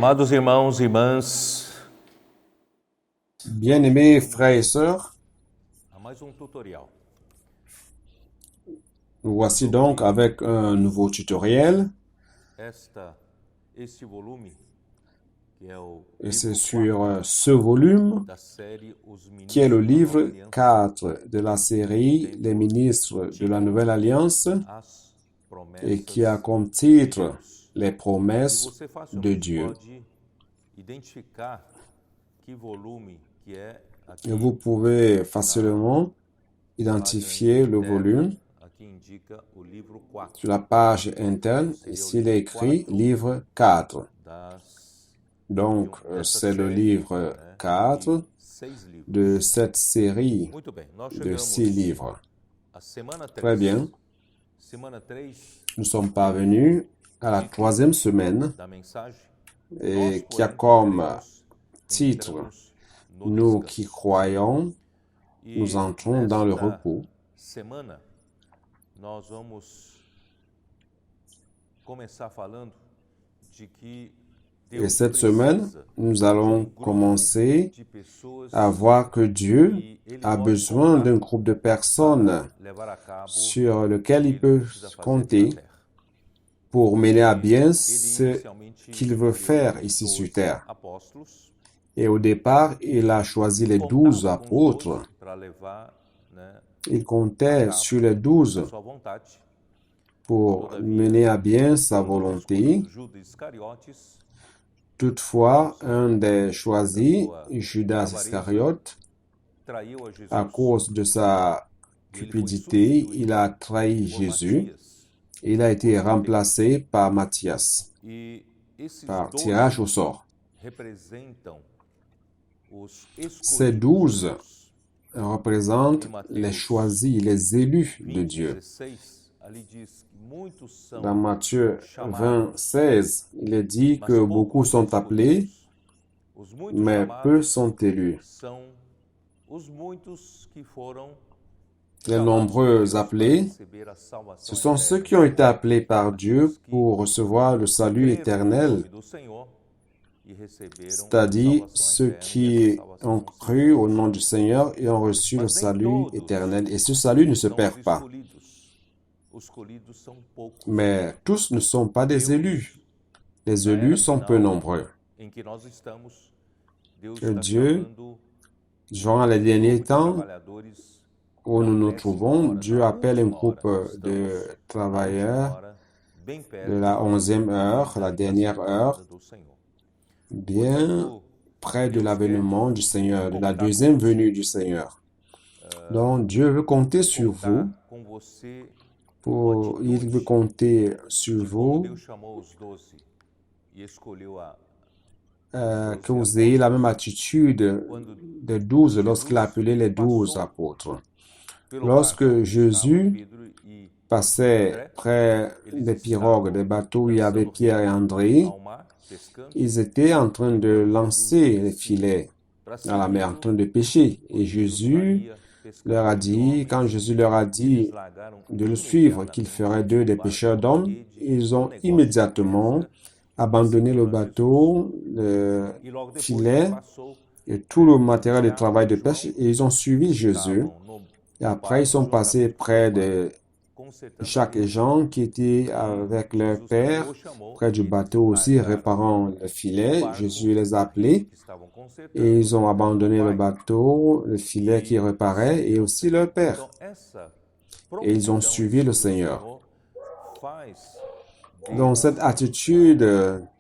Amados irmãos e irmãs, Bien-aimés frères et sœurs, a mais tutorial. nous voici donc avec un nouveau tutoriel Este volume, que é o et c'est livro sur 4 ce volume da série Os qui est le Ministros da Nova livre Aliança, 4 de la série Les ministres de la Nouvelle Alliance as et promessas qui a comme de titre Deus. Les E promesses você de facilmente Dieu. pode identificar que volume que é Et aqui. vous pouvez facilement identifier le volume Aqui indica o livro 4 sur la page interne. Ici, il est écrit livre 4. das Donc, c'est le livre 4 6 livros. de cette série Muito bem, nós de 6 chegamos livres. à semana 3. Très bien. Semana 3 Nous sommes parvenus à la 3e semaine da mensagem. et Nós, qui a porém, comme cremos, titre entramos no Nous descanso. qui croyons, E nous entrons dans le nesta repos. semana, nós vamos começar falando de que Et Deus cette semaine, precisa nous de allons grupo commencer de pessoas à voir que Dieu que ele a pode besoin contar d'un groupe de personnes para levar a cabo sur lequel o que il ele peut precisa fazer aqui compter na terra. pour mener à bien Ele ce inicialmente qu'il veut faire escolheu ici sur 12 terre. apóstolos, Et au départ, il a choisi les 12 contava com os 12 apôtres. para levar, né, Il comptait sur les 12 a sua vontade. pour Todavia, mener à bien sa um dos volonté. escolhidos, Judas Iscariotes, Toutefois, un des choisis, Judas avareza, Iscariote, traiu a Jesus. à cause de sa E ele foi cupidité, substituído il a trahi por Jésus Matias. et il a été remplacé par Matthias, E esses par 12 tirage au sort. representam os Ces escolhidos 12 de Deus. représentent les choisis, les élus de 20, Dieu. 16, ali diz que muitos são Dans Matthieu 20, chamados, 16, il est dit mas que beaucoup poucos sont escolhidos. appelés, Os muitos mais peu chamados sont élus. são os muitos que foram Les chamados nombreux por Deus para appelés, receber a salvação ce sont ceux eterna. qui ont été appelés par Dieu Aqueles que pour recevoir le salut creram no éternel, nome do Senhor e receberam a c'est-à-dire salvação ceux eterna, e qui essa salvação ont não se cru au perde. nom du Seigneur et ont reçu le Mas nem salut todos éternel. Et ce salut ne se são os perd pas. escolhidos. Os escolhidos são poucos. Mais tous ne sont pas des Deus, élus. Les na era élus sont peu final nombreux. em que nós estamos, Deus Que está Dieu, chamando durant les um derniers grupo de temps trabalhadores où na nous nous 10ª trouvons, hora, Dieu na appelle un última hora. groupe Nós de estamos na última travailleurs hora, bem de perto la 11e heure, la da dernière segunda heure, vinda do Senhor. bien Portanto, près de Deus quer l'avènement du Seigneur, de la contar deuxième conosco, venue du Seigneur. Donc Dieu veut compter sur vous, contar com você com il veut atitude compter sur de como vous, Deus chamou os 12 e escolheu os que 12 vous ayez la même apóstolos attitude quando des 12 lorsqu'il a Jesus appelé les 12 passou apôtres. pelo Lorsque barco onde estavam Jésus Pedro e passait André, près eles des pirogues, des estavam bateaux où il y avait lançando Pierre et rede André, ao mar, pescando, ils étaient en train de enquanto Jesus lancer les disse filets para à la mer, en segui-lo, train de pêcher. Et porque Jesus Jésus faria leur a pescadores de dit, quand homens. Jésus leur a Eles dit largaram de le suivre, qu'il imediatamente ferait d'eux des o barco, pêcheurs a d'hommes, rede, ils o ont negócio, a immédiatement pesca, e abandonné le seguiram a Jesus. bateau, le E logo depois filet passou et tout le perto de matériel de Tiago travail e de João, pêche et ils ont suivi que Jésus. estavam Et no après, ils barco sont passés juntamente com près seu pai, de consertando a Jacques et rede. Jean qui étaient E avec leur Jesus também père os chamou près du e eles bateau aussi, largaram réparant le o filet. barco, Jésus les a a rede appelés que estavam et consertando ils ont e o abandonné le pai. bateau, le filet qui E réparait et seguiram o aussi Senhor. leur père. Então, essa Et ils ont prontidão em suivi le seguir o Seigneur. Senhor faz Donc cette deles attitude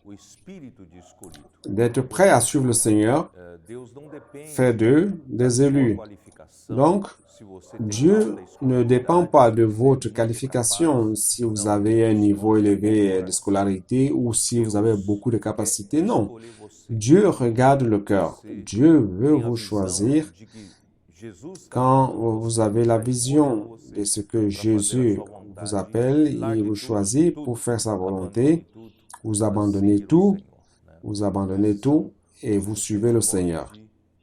o espírito de escolhido. d'être prêt à suivre le Seigneur Deus não fait depende d'eux da des sua élus. qualificação, Donc, se você tem Dieu alta ne dépend escolaridade, pas se de você é votre muito qualification, capaz. si vous Não, avez un Deus niveau élevé de considera scolarité ou si vous avez Deus beaucoup de quer capacités. Non, escolher você. Dieu regarde le cœur. Você Dieu veut tem a vous visão choisir de que Jesus está quand chamando vous você, avez la está escolhendo vision de você ce que para fazer a Jésus sua vous vontade. appelle, il Largue vous tudo, choisit tudo, pour faire sa abandone volonté, tudo vous para abandonnez seguir o tout, Senhor. Né? vous abandonnez Esses tout são et os vous que suivez le Deus Seigneur.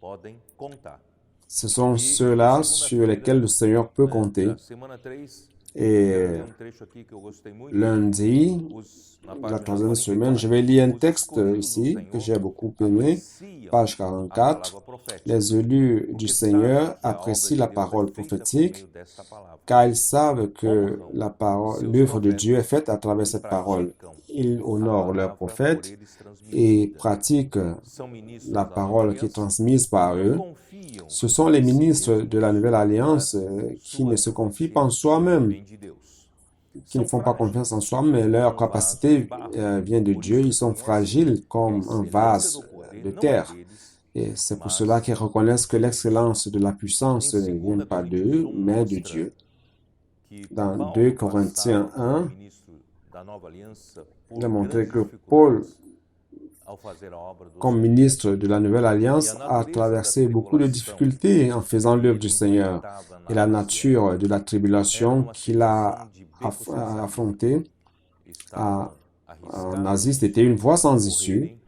podem contar. Ce sont E ceux-là sur segunda-feira, lesquels le Seigneur peut compter. na semana 3, Et Quero ler trecho aqui que eu gostei muito. lundi, Na la página troisième semaine, 44, je vais lire un os texte escolhidos do ici que j'ai Senhor beaucoup aimé, apreciam page a 44. palavra profética, Les élus du porque Seigneur sabem que a obra apprécient de la Deus é parole feita por prophétique meio desta palavra. car ils savent que Honram la parole, seus l'œuvre de Dieu est profetas faite à travers e cette parole. praticam Ils a honorent leurs palavra por prophètes eles et transmitida. pratiquent São ministros la da nova parole qui est aliança transmise que par não eux. confiam Ce sont les em si ministres de la mesmos, Nouvelle Alliance mas qui ne sua se confient pas en eficiência soi-même, vem de Deus. qui ne São font pas confiance en frágeis soi, mais como leur vaso de capacité barro. vient de Por Dieu. isso Ils sont reconhecem fragiles que a comme un excelência do vase poder de não é terre. deles, Et c'est pour mas cela qu'ils reconnaissent que l'excellence de la puissance em ne 2 vient pas d'eux, Coríntios 1 mais de mostra Dieu. que Dans 2 Paulo Corinthiens passava como 1, ministro da nova aliança il por a montré grandes que Paul, dificuldades ao fazer a obra do comme Senhor. ministre de la Nouvelle E Alliance, a a natureza da traversé beaucoup de tribulação difficultés en faisant que l'œuvre ele du Seigneur. enfrentava Et na la Ásia nature de la era tribulation uma qu'il a situação de beco sem saída. affrontée Estavam en Asie, arriscados c'était une voie sans a issue. morrerem,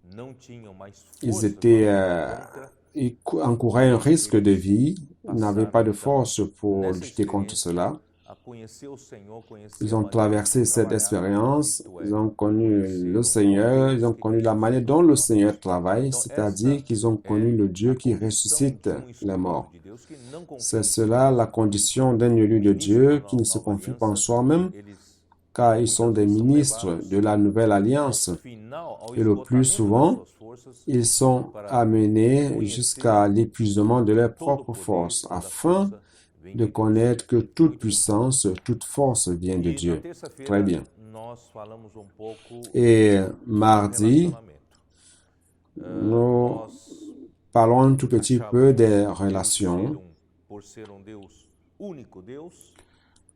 não tinham mais Ils força étaient, para lutar contra. ils encouraient un risque de vie, ils n'avaient pas de Passaram, force pour nessa lutter contre experiência, cela. a conhecer o Senhor, conhecer Ils a ont maneira de traversé cette trabalhar, expérience, isto ils é, ont connu le conheceram Seigneur, o ils ont Deus que connu la manière ressuscita dont os le mortos. Seigneur travaille, Então, c'est-à-dire essa qu'ils ont connu é le a Dieu qui condição ressuscite de um les escolhido morts. de Deus que não confia C'est em si cela la mesmo. condition d'un élu Os de ministros Dieu da qui ne se nova confie pas en aliança, soi-même, eles car ils sont muitas des vezes são ministres levados de la Nouvelle ao Alliance. final, ao Et le plus esgotamento das souvent, suas forças ils sont para amenés conhecer jusqu'à l'épuisement de que leurs todo propres poder, forces, toda afin força vem de de Deus. connaître que toute Muito bem. puissance, toute force vient de E na Dieu. Très terça-feira bien. nós falamos pouco Et sobre mardi, relacionamento. nous Nós parlons un tout petit peu achávamos des Deus relations. por ser Deus único Deus,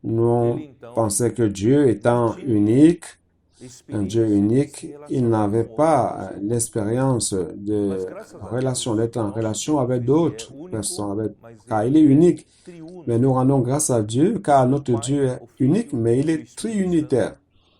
Nous ele então pensons que Dieu étant tinha unique, un Dieu experiência de se unique, il relacionar n'avait com pas outras pessoas. l'expérience Mas de graças a relation, Deus, d'être en nosso relation avec Deus, ele é d'autres único, personnes, mas car il est ele é unique. triuno. Mais nous rendons grâce à Dieu, car O notre Pai, Dieu est o Filho unique, mais il e o est Espírito triunitaire.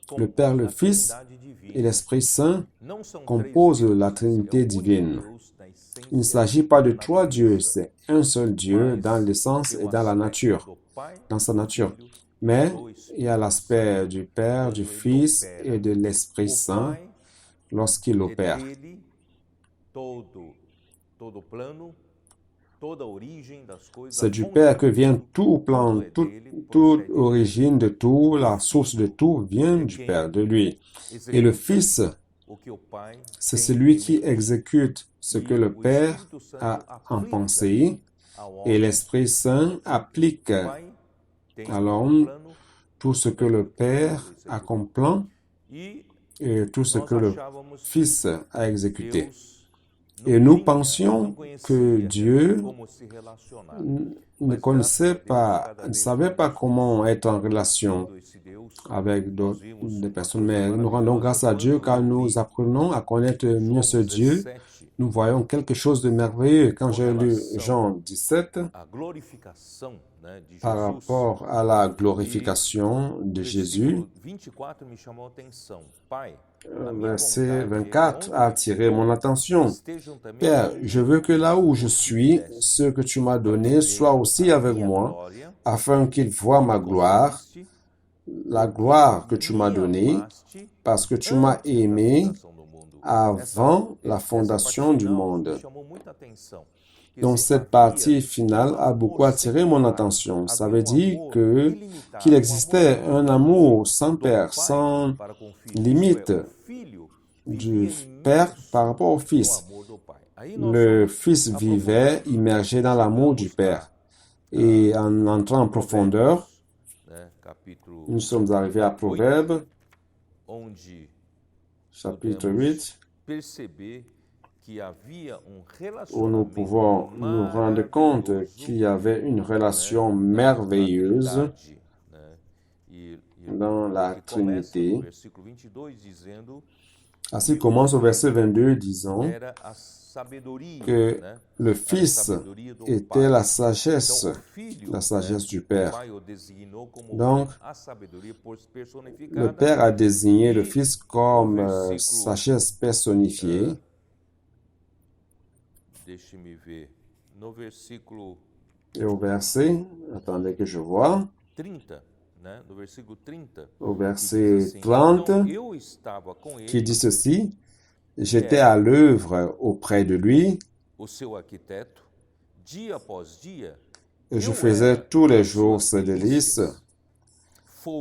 Santo Le Père, le compõem a Fils Trindade et divina. l'Esprit Saint Não são três composent deuses, la é Trinité o único divine. Deus na Il ne essência s'agit e pas de na trois dieux, natureza. c'est un seul Dieu Mas dans l'essence tem et dans la aspecto nature, do Pai, dans sa do nature. Filho e Mais do il y a Espírito l'aspect Santo du Père, du quando ele Fils opera. et de l'Esprit O Saint Pai lorsqu'il é opère. dele todo plano, toda origem das coisas, a C'est du fonte Père de que vient tudo, tout plan, tudo é dele, toute procede origine de tout, la source de tout vient é du quem Père, de lui. Et le executa Fils, o que o Pai c'est tem celui em qui mente. exécute ce que E le o Père Espírito Santo a en aplica pensée, ao et homem l'Esprit Saint applique o Pai tem à como l'homme plano tout ce que tudo le aquilo que o Père Filho a executa. comme plan E et tout ce nós que le achávamos que Fils a exécuté. Deus Et não nous tinha, pensions não que conhecia Dieu como se relacionar. ne Mas graças connaissait a Deus, pas, cada ne vez savait mais pas nós comment fomos être en relation conhecendo esse Deus. avec d'autres Nós vimos des uma personnes. coisa Mais nous rendons grâce à maravilhosa Dieu quando car eu nous li apprenons à connaître mieux ce João Dieu. 17, Nous voyons quelque chose de merveilleux quand com j'ai lu relação Jean 17 à glorificação, né, de par Jesus. rapport à la E glorification de Jésus. versículo 24 me chamou a atenção. Pai, a minha Verset vontade é que 24 onde a eu attiré mon estou, attention. estejam também Père, je veux que là où je os que suis, me deste, ceux que tu m'as para que donnés soient vejam aussi a avec minha moi, glória afin qu'ils voient que ma me gloire, concedeste, la porque gloire que tu m'as me donnée, amaste parce que tu m'as antes da aimé fundação do mundo. avant la Essa parte fondation du final me monde. chamou muita atenção. Que Donc se cette havia partie finale a beaucoup amor sem attiré mon par, attention. Ça havia veut dire amor qu'il ilimitado, existait un infinito amour sans do père, Pai sans para com o Filho. Isto é, limite o Filho du vivia Père par imerso rapport au no Fils. amor do Pai. Aí nós Le fomos Fils vivait aprofundando. immergé dans l'amour du Chegamos Père. Et en entrant en profondeur, Provérbios, né, capítulo nous sommes arrivés à 8, Proverbes, onde chapitre podemos 8, perceber que havia où nous pouvons nous rendre compte qu'il y avait une relation merveilleuse dans la Trinité. Ainsi commence au verset 22 disant que le Fils était la sagesse du Père. Donc, le Père a désigné le Fils comme sagesse personnifiée. Deixe-me ver. No versículo Et au verset, attendez que je vois, 30, au verset 30, qui dit ceci: j'étais à l'œuvre auprès de lui, et je faisais tous les jours ses délices,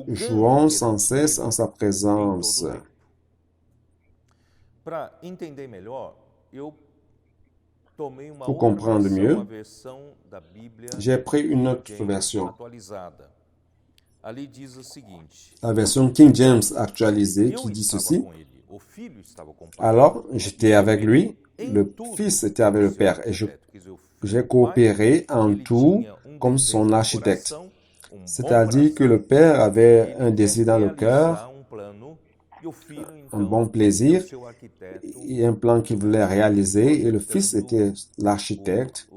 jouant sans cesse en sa présence. Pour comprendre mieux, j'ai pris une autre version. La version King James actualisée qui dit ceci: alors j'étais avec lui, le Fils était avec le Père, et j'ai coopéré en tout comme son architecte. C'est-à-dire que le Père avait un désir dans le cœur, un bon plaisir et un plan qu'il voulait réaliser, et le Fils était l'architecte,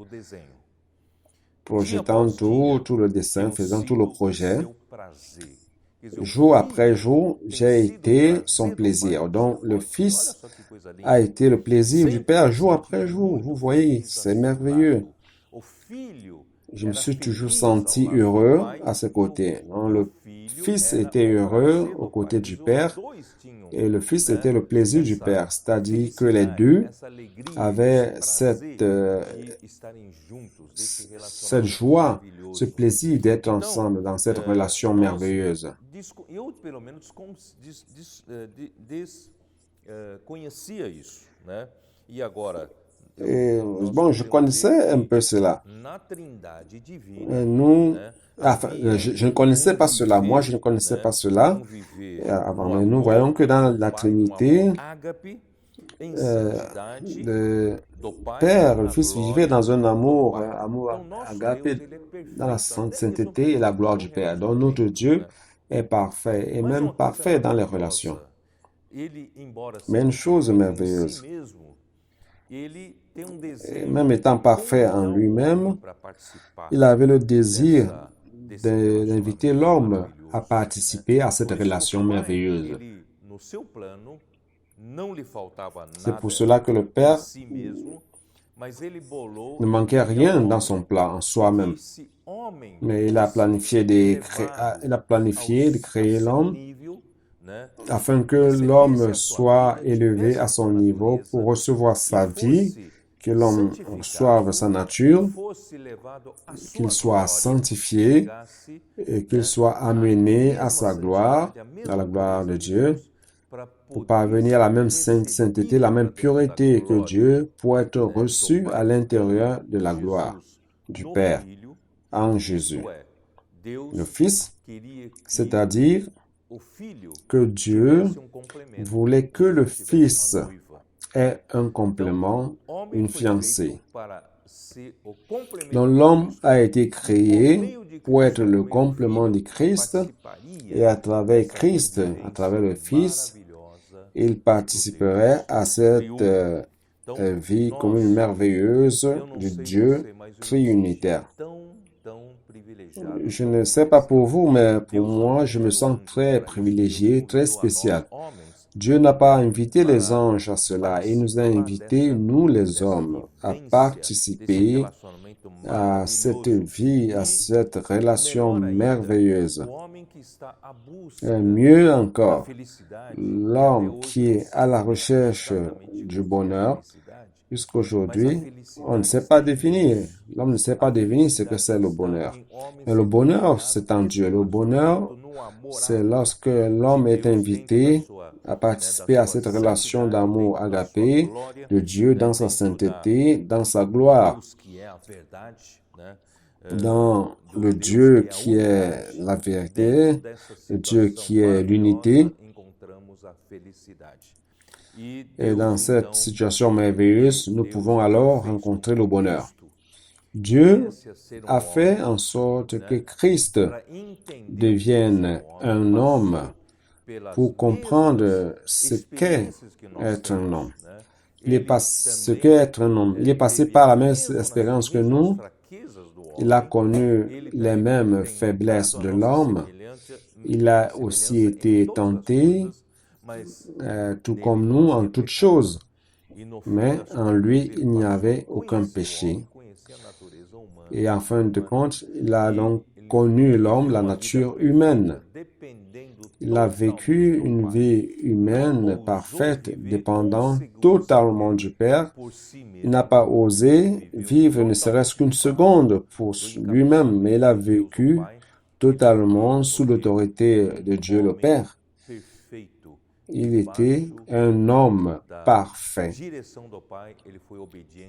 projetant tout le dessin, faisant tout le projet. Jour après jour, j'ai été son plaisir. Donc, le Fils a été le plaisir du Père jour après jour. Vous voyez, c'est merveilleux. Je me suis toujours senti heureux à ses côtés. Donc, le Fils était heureux aux côtés du Père et le Fils était le plaisir du Père. C'est-à-dire que les deux avaient cette joie, ce plaisir d'être ensemble dans cette relation merveilleuse. Et bon, je connaissais un peu cela. Je ne connaissais pas cela. Moi, je ne connaissais pas cela avant. Mais nous voyons que dans la Trinité, le Père, le Fils vivait dans un amour agapé, dans la sainteté et la gloire du Père. Donc, notre Dieu est parfait, et même parfait dans les relations. Mais une chose merveilleuse, et même étant parfait en lui-même, il avait le désir d'inviter l'homme à participer à cette relation merveilleuse. C'est pour cela que le Père ne manquait rien dans son plan en soi-même. Mais il a planifié de créer l'homme afin que l'homme soit élevé à son niveau pour recevoir sa vie, que l'homme reçoive sa nature, qu'il soit sanctifié et qu'il soit amené à sa gloire, à la gloire de Dieu, pour parvenir à la même sainteté, la même pureté que Dieu, pour être reçu à l'intérieur de la gloire du Père en Jésus. Le Fils, c'est-à-dire que Dieu voulait que le Fils ait un complément, une fiancée. Donc l'homme a été créé pour être le complément du Christ, et à travers Christ, à travers le Fils, il participerait à cette vie commune merveilleuse du Dieu triunitaire. Je ne sais pas pour vous, mais pour moi, je me sens très privilégié, très spécial. Dieu n'a pas invité les anges à cela, il nous a invités, nous les hommes, à participer à cette vie, à cette relation merveilleuse. Mieux encore, l'homme qui est à la recherche du bonheur, puisqu'aujourd'hui, on ne sait pas définir, l'homme ne sait pas définir ce que c'est le bonheur. Mais le bonheur, c'est en Dieu. Le bonheur, c'est lorsque l'homme est invité à participer à cette relation d'amour agapé de Dieu dans sa sainteté, dans sa gloire, dans le Dieu qui est la vérité, le Dieu qui est l'unité. Et dans cette situation merveilleuse, nous pouvons alors rencontrer le bonheur. Dieu a fait en sorte que Christ devienne un homme pour comprendre ce qu'est être un homme. Il est passé par la même expérience que nous. Il a connu les mêmes faiblesses de l'homme. Il a aussi été tenté, tout comme nous, en toutes choses. Mais en lui, il n'y avait aucun péché. Et en fin de compte, il a donc connu l'homme, la nature humaine. Il a vécu une vie humaine parfaite, dépendant totalement du Père. Il n'a pas osé vivre ne serait-ce qu'une seconde pour lui-même, mais il a vécu totalement sous l'autorité de Dieu le Père. Il était un homme parfait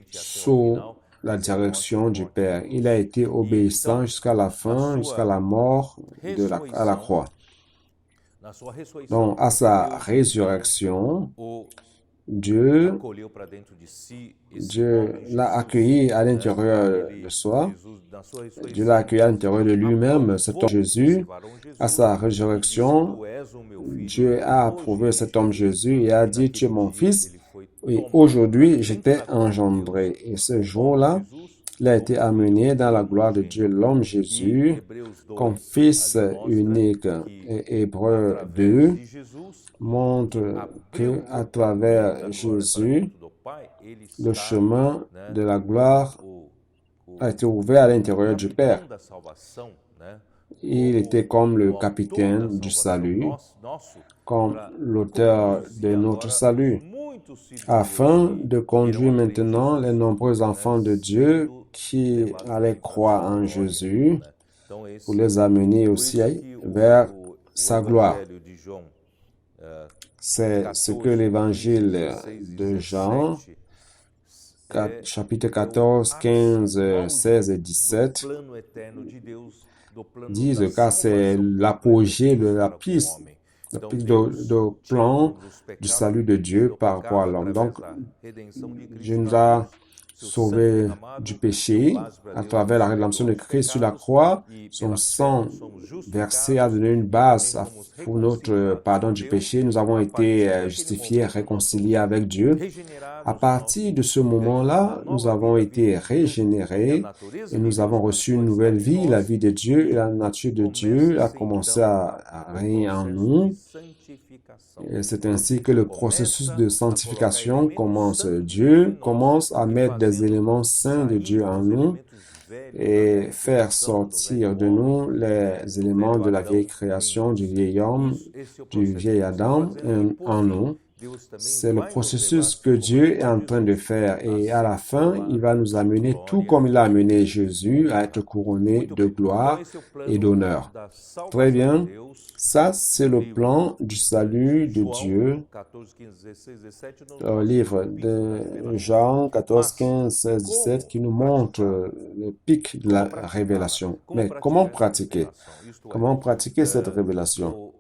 sous la direction du Père. Il a été obéissant jusqu'à la fin, jusqu'à la mort à la croix. Donc, à sa résurrection, Dieu l'a accueilli à l'intérieur de soi. Dieu l'a accueilli à l'intérieur de lui-même, cet homme Jésus. À sa résurrection, Dieu a approuvé cet homme Jésus et a dit, tu es mon fils. Et aujourd'hui, je t'ai engendré. Et ce jour-là, il a été amené dans la gloire de Dieu, l'homme Jésus, comme fils unique. Et Hébreux 2 montre que à travers Jésus, le chemin de la gloire a été ouvert à l'intérieur du Père. Il était comme le capitaine du salut, comme l'auteur de notre salut, afin de conduire maintenant les nombreux enfants de Dieu qui allaient croire en Jésus, pour les amener aussi vers sa gloire. C'est ce que l'évangile de Jean, chapitre 14, 15, 16 et 17, disent, car c'est l'apogée de la piste, de plan du salut de Dieu par rapport à l'homme. Donc, Dieu nous a sauvés du péché à travers la rédemption de Christ sur la croix. Son sang versé a donné une base pour notre pardon du péché. Nous avons été justifiés, réconciliés avec Dieu. À partir de ce moment-là, nous avons été régénérés et nous avons reçu une nouvelle vie. La vie de Dieu et la nature de Dieu a commencé à régner en nous. Et c'est ainsi que le processus de sanctification commence. Dieu commence à mettre des éléments saints de Dieu en nous et faire sortir de nous les éléments de la vieille création, du vieil homme, du vieil Adam en nous. C'est le processus que Dieu est en train de faire et à la fin, il va nous amener, tout comme il a amené Jésus, à être couronné de gloire et d'honneur. Très bien. Ça, c'est le plan du salut de Dieu. Le livre de Jean 14, 15, 16, 17 qui nous montre le pic de la révélation. Mais comment pratiquer? Comment pratiquer cette révélation?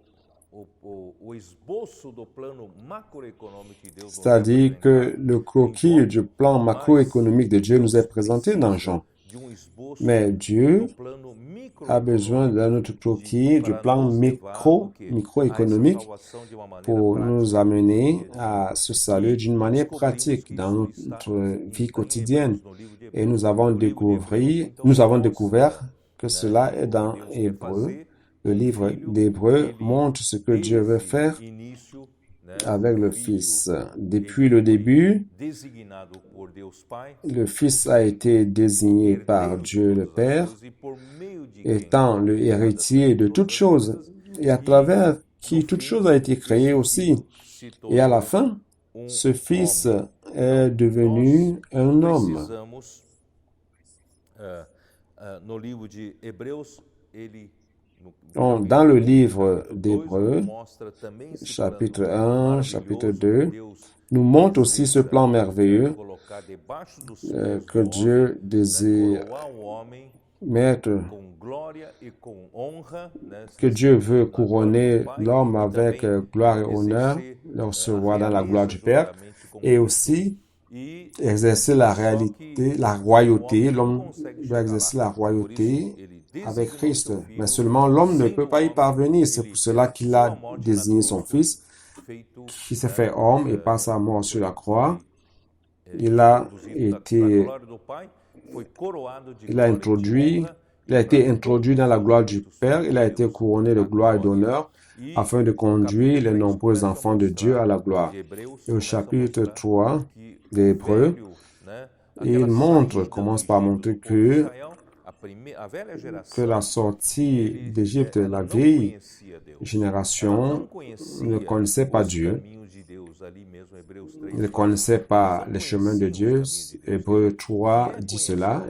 C'est-à-dire que le croquis du plan macroéconomique de Dieu nous est présenté dans Jean. Mais Dieu a besoin d'un autre croquis du plan microéconomique pour nous amener à ce salut d'une manière pratique dans notre vie quotidienne. Et nous avons découvert que cela est dans Hébreux. Le livre d'Hébreux montre ce que Dieu veut faire avec le Fils. Depuis le début, le Fils a été désigné par Dieu le Père, étant le héritier de toutes choses, et à travers qui toute chose a été créée aussi. Et à la fin, ce Fils est devenu un homme. Donc, dans le livre d'Hébreux, chapitre 1, chapitre 2, nous montre aussi ce plan merveilleux que Dieu désire mettre, que Dieu veut couronner l'homme avec gloire et honneur, le recevoir dans la gloire du Père, et aussi exercer la royauté. L'homme doit exercer la royauté avec Christ. Mais seulement l'homme ne peut pas y parvenir. C'est pour cela qu'il a désigné son Fils, qui s'est fait homme et par sa mort sur la croix. Il a été introduit dans la gloire du Père. Il a été couronné de gloire et d'honneur afin de conduire les nombreux enfants de Dieu à la gloire. Et au chapitre 3 des Hébreux, il commence par montrer que que la sortie d'Égypte, la vieille génération ne connaissait pas Dieu, ne connaissait pas les chemins de Dieu. Hébreux 3 dit cela.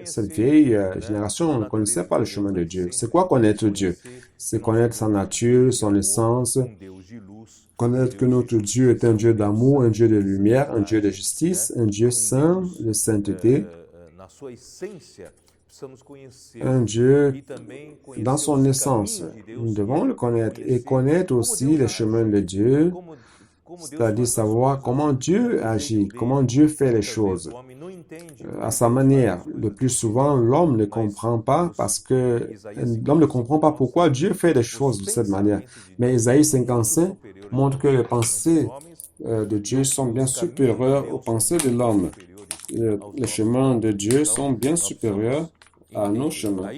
Cette vieille génération ne connaissait pas le chemin de Dieu. C'est quoi connaître Dieu? C'est connaître sa nature, son essence, connaître que notre Dieu est un Dieu d'amour, un Dieu de lumière, un Dieu de justice, un Dieu saint, de sainteté, un Dieu dans son essence. Nous devons le connaître et connaître aussi les chemins de Dieu, c'est-à-dire savoir comment Dieu agit, comment Dieu fait les choses à sa manière. Le plus souvent, l'homme ne comprend pas parce que l'homme ne comprend pas pourquoi Dieu fait les choses de cette manière. Mais Ésaïe 55 montre que les pensées de Dieu sont bien supérieures aux pensées de l'homme. Les chemins de Dieu sont bien supérieurs à nos chemins.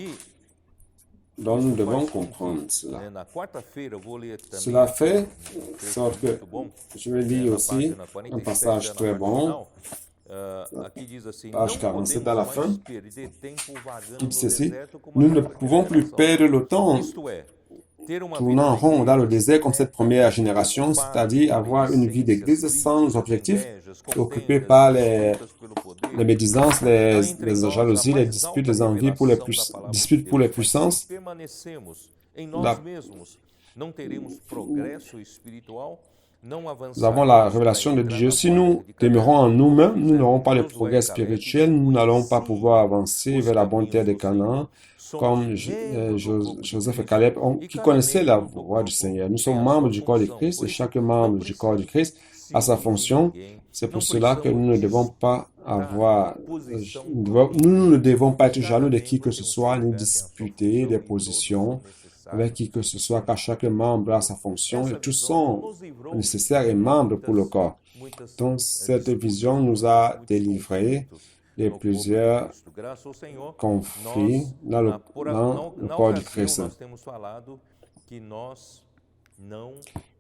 Donc, nous devons comprendre cela. Cela fait sorte que je vais lire aussi un passage très bon, page 47 à la fin, qui dit ceci: nous ne pouvons plus perdre le temps tournant en rond dans le désert comme cette première génération, c'est-à-dire avoir une vie d'église sans objectif, occupée par les médisances, les jalousies, les disputes, les envies disputes pour les puissances. Nous avons la révélation de Dieu. Si nous demeurons en nous-mêmes, nous n'aurons pas de progrès spirituel, nous n'allons pas pouvoir avancer vers la bonne terre de Canaan, comme Joseph et Caleb, qui connaissaient la voix du Seigneur. Nous sommes membres du corps de Christ et chaque membre du corps de Christ a sa fonction. C'est pour cela que nous ne devons pas nous ne devons pas être jaloux de qui que ce soit, ni disputer des positions avec qui que ce soit, car chaque membre a sa fonction et tous sont nécessaires et membres pour le corps. Donc, cette vision nous a délivrés de plusieurs conflits dans le corps du Christ.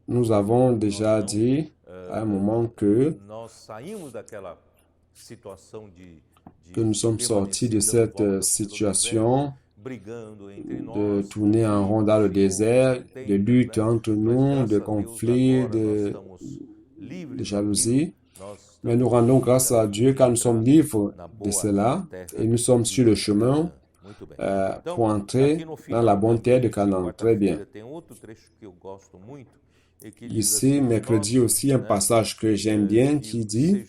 Nous avons déjà dit à un moment que nous sommes sortis de cette situation de tourner en rond dans le désert, de lutte entre nous, de conflits, de jalousie. Mais nous rendons grâce à Dieu car nous sommes libres de cela et nous sommes sur le chemin pour entrer dans la bonne terre de Canaan. Très bien. Ici, mercredi aussi, un passage que j'aime bien qui dit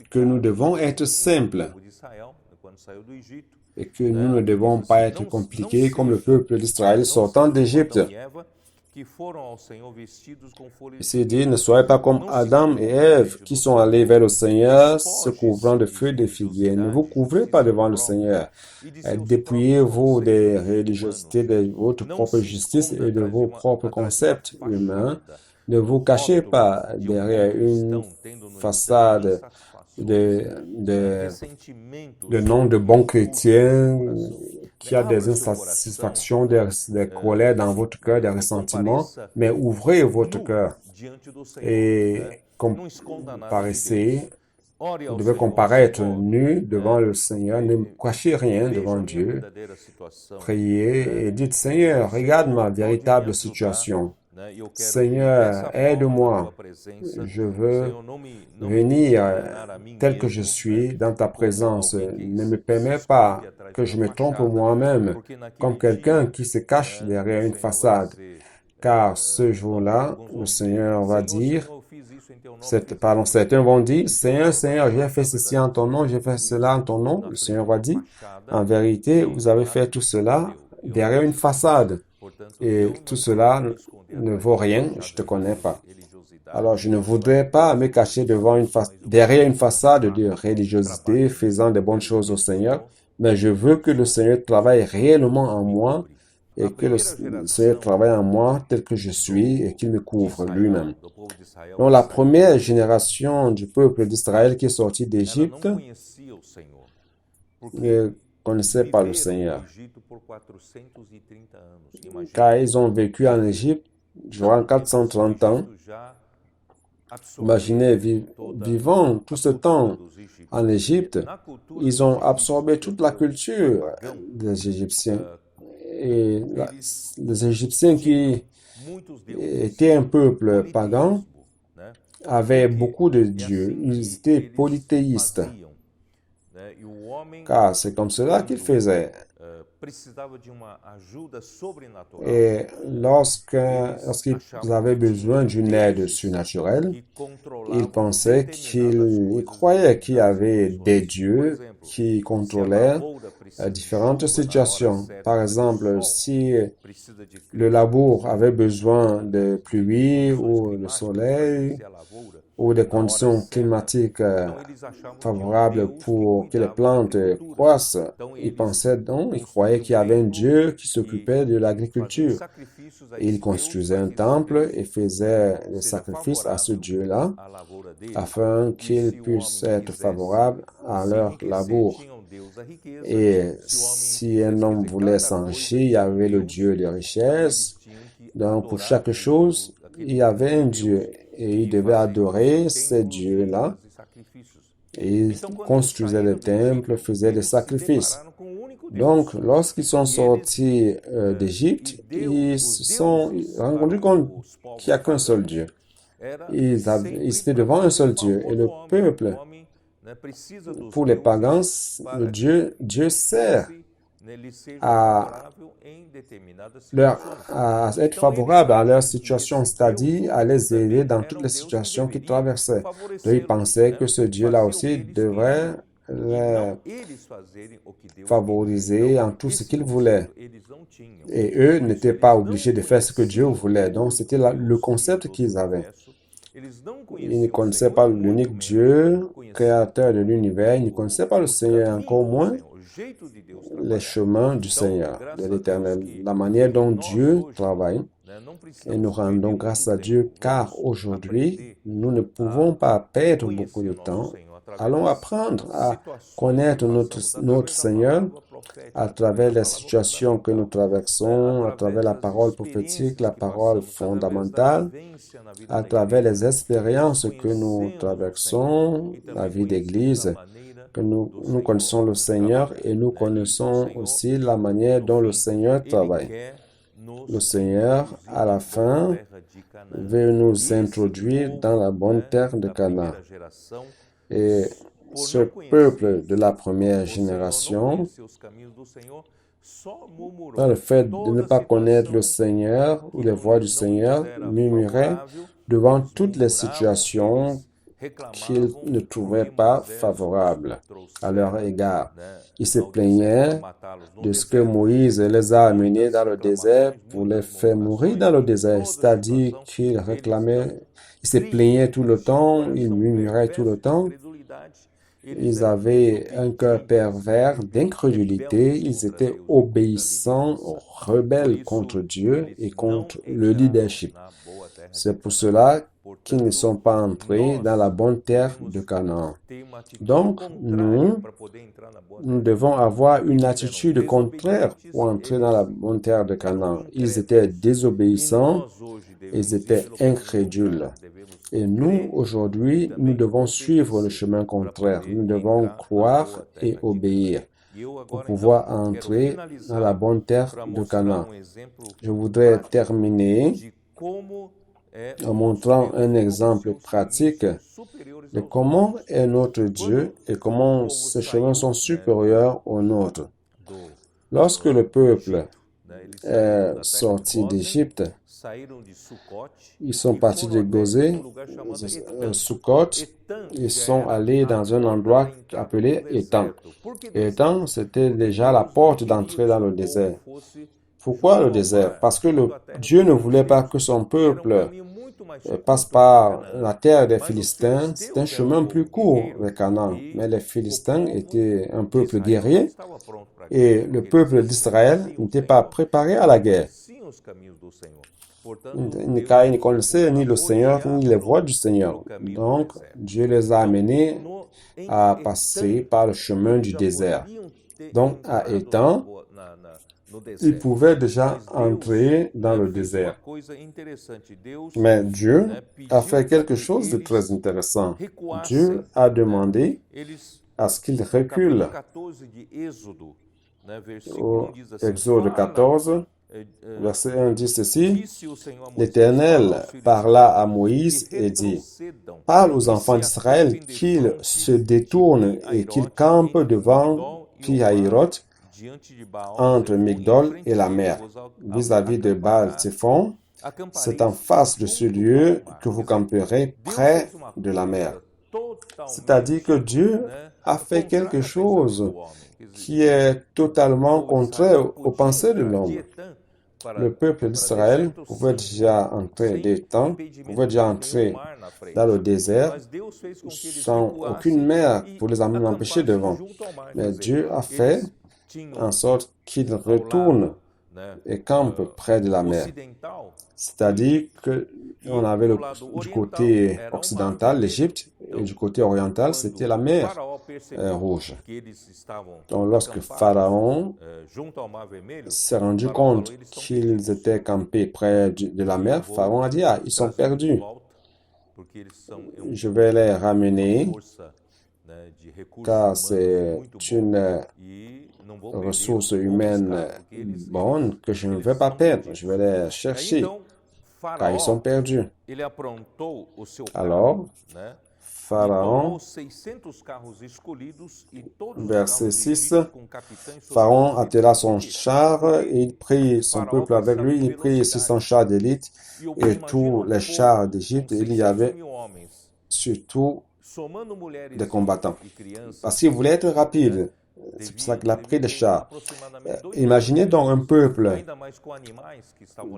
que nous devons être simples et que nous ne devons pas être compliqués comme le peuple d'Israël sortant d'Égypte. Ici dit, ne soyez pas comme Adam et Ève qui sont allés vers le Seigneur se couvrant de feuilles de figuier. Ne vous couvrez pas devant le Seigneur. Dépouillez-vous des religiosités, de votre propre justice et de vos propres concepts humains. Ne vous cachez pas derrière une façade de nom de bon chrétien qui a des insatisfactions, des colères dans votre cœur, des ressentiments, mais ouvrez votre cœur et comparaissez. Vous devez comparaître nu devant le Seigneur. Ne cachez rien devant Dieu. Priez et dites, Seigneur, regarde ma véritable situation. Seigneur, aide-moi. Je veux venir tel que je suis dans ta présence. Ne me permets pas que je me trompe moi-même comme quelqu'un qui se cache derrière une façade. Car ce jour-là, le Seigneur va dire, certains vont dire, Seigneur, Seigneur, j'ai fait ceci en ton nom, j'ai fait cela en ton nom. Le Seigneur va dire, en vérité, vous avez fait tout cela derrière une façade. Et tout cela ne vaut rien, je ne te connais pas. Alors, je ne voudrais pas me cacher derrière une façade de religiosité, faisant des bonnes choses au Seigneur, mais je veux que le Seigneur travaille réellement en moi et que le Seigneur travaille en moi tel que je suis et qu'il me couvre lui-même. Donc, la première génération du peuple d'Israël qui est sorti d'Égypte ne connaissait pas le Seigneur, car ils ont vécu en Égypte durant 430 ans Imaginez, vivant tout ce temps en Égypte, ils ont absorbé toute la culture des Égyptiens. Et les Égyptiens qui étaient un peuple pagan avaient beaucoup de dieux. Ils étaient polythéistes. Car c'est comme cela qu'ils faisaient. Et lorsqu'ils avaient besoin d'une aide surnaturelle, ils pensaient ils croyaient qu'il y avait des dieux qui contrôlaient différentes situations. Par exemple, si le labour avait besoin de pluie ou de soleil, ou des conditions climatiques favorables pour que les plantes croissent, ils pensaient donc, ils croyaient qu'il y avait un Dieu qui s'occupait de l'agriculture. Ils construisaient un temple et faisaient des sacrifices à ce Dieu-là afin qu'il puisse être favorable à leur labour. Et si un homme voulait s'enrichir, il y avait le Dieu des richesses. Donc, pour chaque chose, il y avait un Dieu. Et ils devaient adorer ces dieux-là. Et ils construisaient des temples, faisaient des sacrifices. Donc, lorsqu'ils sont sortis d'Égypte, ils se sont rendus compte qu'il n'y a qu'un seul Dieu. Ils étaient devant un seul Dieu. Et le peuple, pour les pagans, le Dieu sert à être favorable à leur situation, c'est-à-dire à les aider dans toutes les situations qu'ils traversaient. Donc, ils pensaient que ce Dieu-là aussi devrait les favoriser en tout ce qu'ils voulaient. Et eux n'étaient pas obligés de faire ce que Dieu voulait. Donc, c'était le concept qu'ils avaient. Ils ne connaissaient pas l'unique Dieu, créateur de l'univers. Ils ne connaissaient pas le Seigneur, encore moins les chemins du Seigneur, de l'Éternel, la manière dont Dieu travaille. Et nous rendons grâce à Dieu car aujourd'hui, nous ne pouvons pas perdre beaucoup de temps. Allons apprendre à connaître notre Seigneur à travers les situations que nous traversons, à travers la parole prophétique, la parole fondamentale, à travers les expériences que nous traversons, la vie d'Église, que nous connaissons le Seigneur et nous connaissons aussi la manière dont le Seigneur travaille. Le Seigneur, à la fin, veut nous introduire dans la bonne terre de Canaan. Et ce peuple de la première génération, par le fait de ne pas connaître le Seigneur ou les voies du Seigneur, murmurait devant toutes les situations qu'ils ne trouvaient pas favorables à leur égard. Ils se plaignaient de ce que Moïse les a amenés dans le désert pour les faire mourir dans le désert, c'est-à-dire qu'ils réclamaient, ils se plaignaient tout le temps, ils murmuraient tout le temps. Ils avaient un cœur pervers d'incrédulité, ils étaient obéissants, rebelles contre Dieu et contre le leadership. C'est pour cela qu'ils ne sont pas entrés dans la bonne terre de Canaan. Donc, nous devons avoir une attitude contraire pour entrer dans la bonne terre de Canaan. Ils étaient désobéissants, ils étaient incrédules. Et nous, aujourd'hui, nous devons suivre le chemin contraire. Nous devons croire et obéir pour pouvoir entrer dans la bonne terre de Canaan. Je voudrais terminer en montrant un exemple pratique de comment est notre Dieu et comment ces chemins sont supérieurs aux nôtres. Lorsque le peuple est sorti d'Égypte, ils sont partis de Gozé, Sukkot, ils sont allés dans un endroit appelé Étang. Étang, c'était déjà la porte d'entrée dans le désert. Pourquoi le désert? Parce que Dieu ne voulait pas que son peuple passe par la terre des Philistins. C'est un chemin plus court vers Canaan. Mais les Philistins étaient un peuple guerrier et le peuple d'Israël n'était pas préparé à la guerre. Car ils ne connaissaient ni le Seigneur ni les voies du Seigneur. Donc, Dieu les a amenés à passer par le chemin du désert. Donc, à Étang, ils pouvaient déjà entrer dans le désert. Mais Dieu a fait quelque chose de très intéressant. Dieu a demandé à ce qu'ils reculent. Au Exode 14, verset 1 dit ceci, l'Éternel parla à Moïse et dit, parle aux enfants d'Israël qu'ils se détournent et qu'ils campent devant Pi-Hahiroth, entre Migdol et la mer, vis-à-vis de Baal-Tzephon. C'est en face de ce lieu que vous camperez près de la mer. C'est-à-dire que Dieu a fait quelque chose qui est totalement contraire aux pensées de l'homme. Le peuple d'Israël pouvait déjà entrer dans le désert sans aucune mer pour les empêcher devant. Mais Dieu a fait en sorte qu'ils retournent et campent près de la mer. C'est-à-dire qu'on avait du côté occidental, l'Égypte, et du côté oriental, c'était la mer Rouge. Donc, lorsque Pharaon s'est rendu compte qu'ils étaient campés près de la mer, Pharaon a dit, ah, ils sont perdus. Je vais les ramener, car c'est une ressource humaine bonne que je ne vais pas perdre. Je vais les chercher, car ils sont perdus. Alors, Pharaon, verset 6, Pharaon attela son char et il prit son peuple avec lui. Il prit 600 chars d'élite et tous les chars d'Égypte. Il y avait surtout des combattants. Parce qu'il voulait être rapide. C'est pour ça qu'il a pris des chars. Imaginez donc un peuple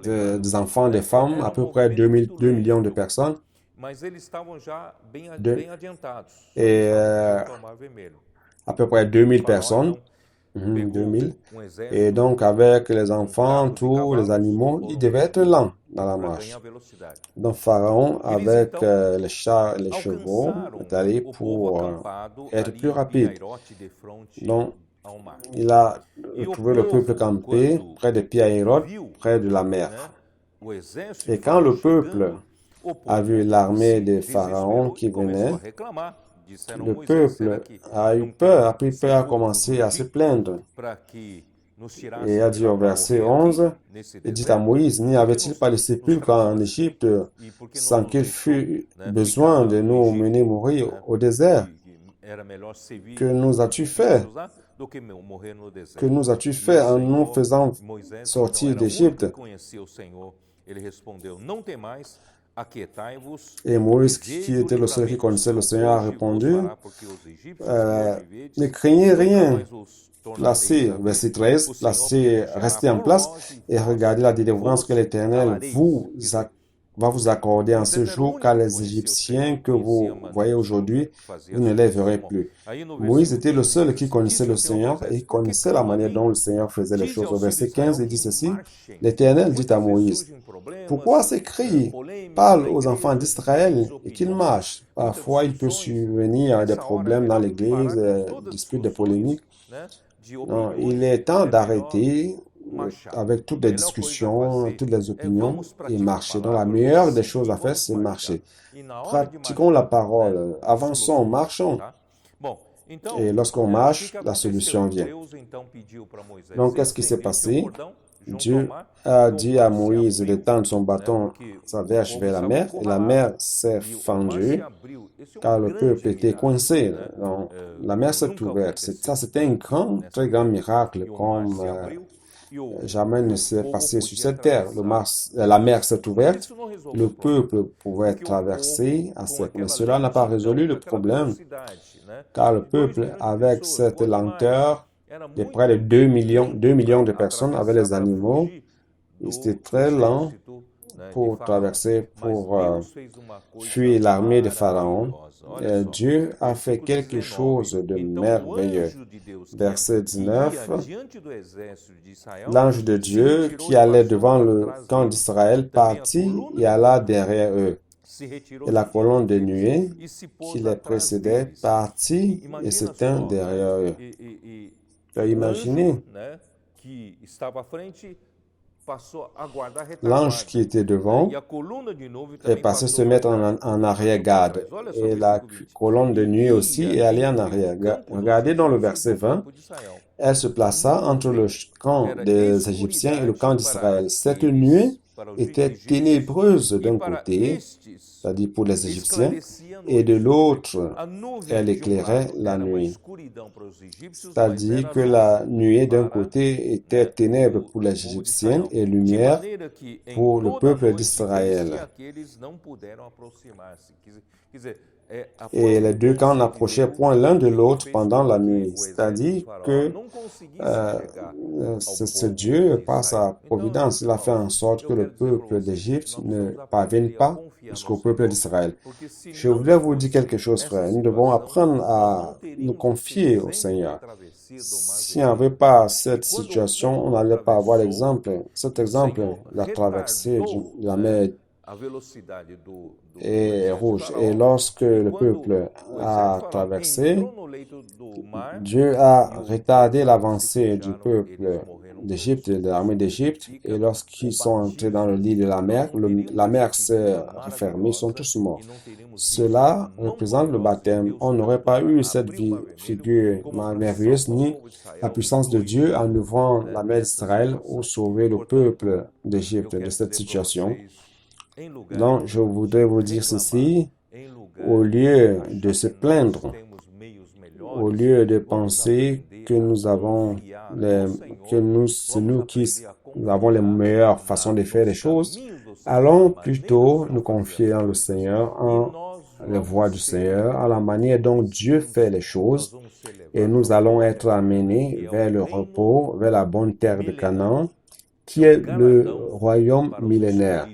des enfants, des femmes, à peu près 2 millions de personnes. Et à peu près 2000 personnes. 2000. Et donc, avec les enfants, tous les animaux, ils devaient être lents dans la marche. Donc, Pharaon, avec les chars et les chevaux, est allé pour être plus rapide. Donc, il a trouvé le peuple campé près de Pi-Hahiroth, près de la mer. Et quand le peuple a vu l'armée de Pharaon qui venait, le peuple a eu peur, a pris peur, a commencé à se plaindre. Et a dit au verset 11, il dit à Moïse, n'y avait-il pas de sépulcre en Égypte sans qu'il fût besoin de nous mener mourir au désert? Que nous as-tu fait? Que nous as-tu fait en nous faisant sortir d'Égypte? Et Moïse, qui était le seul qui connaissait le Seigneur, a répondu, ne craignez rien. Placez, verset 13, placez, restez en place et regardez la délivrance que l'Éternel va vous accorder en ce jour, car les Égyptiens que vous voyez aujourd'hui, vous ne les verrez plus. Moïse était le seul qui connaissait le Seigneur et connaissait la manière dont le Seigneur faisait les choses. Au verset 15, il dit ceci, l'Éternel dit à Moïse, pourquoi ces cris? Parle aux enfants d'Israël et qu'ils marchent. Parfois, il peut survenir des problèmes dans l'Église, des disputes, des polémiques. Non, il est temps d'arrêter avec toutes les discussions, toutes les opinions et marcher. Donc, la meilleure des choses à faire, c'est marcher. Pratiquons la parole, avançons, marchons. Et lorsqu'on marche, la solution vient. Donc, qu'est-ce qui s'est passé? Dieu a dit à Moïse de tendre son bâton, sa verge vers la mer, et la mer s'est fendue, car le peuple était coincé. Donc, la mer s'est ouverte. Ça, c'était un très grand miracle, comme jamais ne s'est passé sur cette terre. La mer s'est ouverte, le peuple pouvait traverser à sec. Mais cela n'a pas résolu le problème, car le peuple, avec cette lenteur, de près de 2 millions de personnes avec les animaux, c'était très lent pour traverser, pour fuir l'armée de Pharaon. Et Dieu a fait quelque chose de merveilleux. Verset 19, l'ange de Dieu qui allait devant le camp d'Israël partit et alla derrière eux. Et la colonne de nuée qui les précédait partit et s'éteint derrière eux. Imaginez, L'ange qui était devant est passé se mettre en arrière-garde. Et la colonne de nuée aussi est allée en arrière-garde. Regardez dans le verset 20, elle se plaça entre le camp des Égyptiens et le camp d'Israël. Cette nuée était ténébreuse d'un côté, c'est-à-dire pour les Égyptiens, et de l'autre, elle éclairait la nuit. C'est-à-dire que la nuée d'un côté était ténèbres pour les Égyptiens et lumière pour le peuple d'Israël. Et les deux camps n'approchaient point l'un de l'autre pendant la nuit. C'est-à-dire que ce Dieu, par sa providence, il a fait en sorte que le peuple d'Égypte ne parvienne pas jusqu'au peuple d'Israël. Je voudrais vous dire quelque chose, frère. Nous devons apprendre à nous confier au Seigneur. Si on n'avait pas cette situation, on n'allait pas avoir l'exemple. Cet exemple, la traversée de la mer est rouge. Et lorsque le peuple a traversé, Dieu a retardé l'avancée du peuple d'Égypte, de l'armée d'Égypte, et lorsqu'ils sont entrés dans le lit de la mer s'est refermée, ils sont tous morts. Cela représente le baptême. On n'aurait pas eu cette figure merveilleuse ni la puissance de Dieu en ouvrant la mer d'Israël ou sauver le peuple d'Égypte de cette situation. Donc, je voudrais vous dire ceci, au lieu de se plaindre, au lieu de penser que nous avons c'est nous qui avons les meilleures façons de faire les choses, allons plutôt nous confier en le Seigneur, en les voies du Seigneur, à la manière dont Dieu fait les choses, et nous allons être amenés vers le repos, vers la bonne terre de Canaan, qui est le royaume millénaire.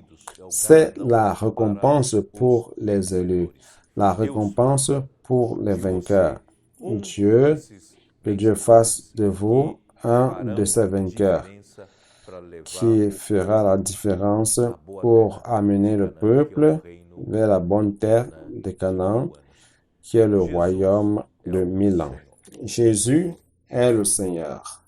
C'est la récompense pour les élus, la récompense pour les vainqueurs. Que Dieu fasse de vous un de ces vainqueurs qui fera la différence pour amener le peuple vers la bonne terre de Canaan, qui est le royaume de 1000 ans. Jésus est le Seigneur.